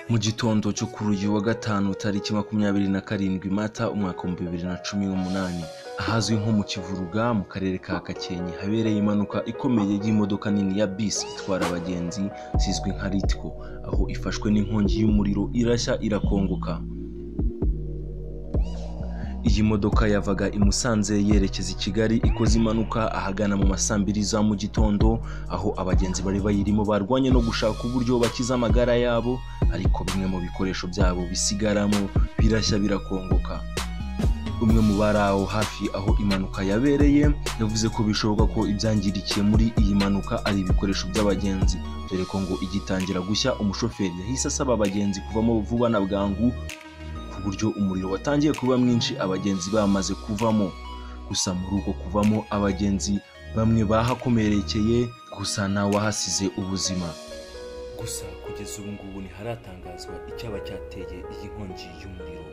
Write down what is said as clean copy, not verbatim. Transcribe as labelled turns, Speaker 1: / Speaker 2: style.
Speaker 1: Mu gitondo cyo kuri uyu wa gatanu tariki 27 Mata umwaka wa 2018 ahazwi nko mu Kivuruga mu karere ka Gakenke habereye impanuka ikomeye y'imodoka nini ya bisi itwara abagenzi sizwi nka Ritco aho ifashwe n'inkongi y'umuriro irashya irakongoka. Iyi modoka yavaga i Musanze yerekeza i Kigali ikoze impanuka ahagana mu masambiri za mu gitondo aho abagenzi bari bayirimo barwanye no gushaka uburyo bakiza amagara yabo, ariko bimwe mu bikoresho byabo bisigaramo birashya birakongoka. Umwe mu baraho hafi aho impanuka yabereye yavuze ko bishoboka ko ibyangirikiye muri iyi mpanuka ari ibikoresho by'abagenzi, dore ko ngo igitangira gushya umushoferi yahise asaba abagenzi kuvamo vuba na bwangu ku buryo umuriro watangiye kuba mwinshi abagenzi bamaze kuvamo. Gusa muri uko kuvamo abagenzi bamwe bahakomerekeye, gusa nta wahasize ubuzima. Gusa kugeza ubu ngubu ntiharatangazwa icyaba cyateye iyi nkongi y'umuriro.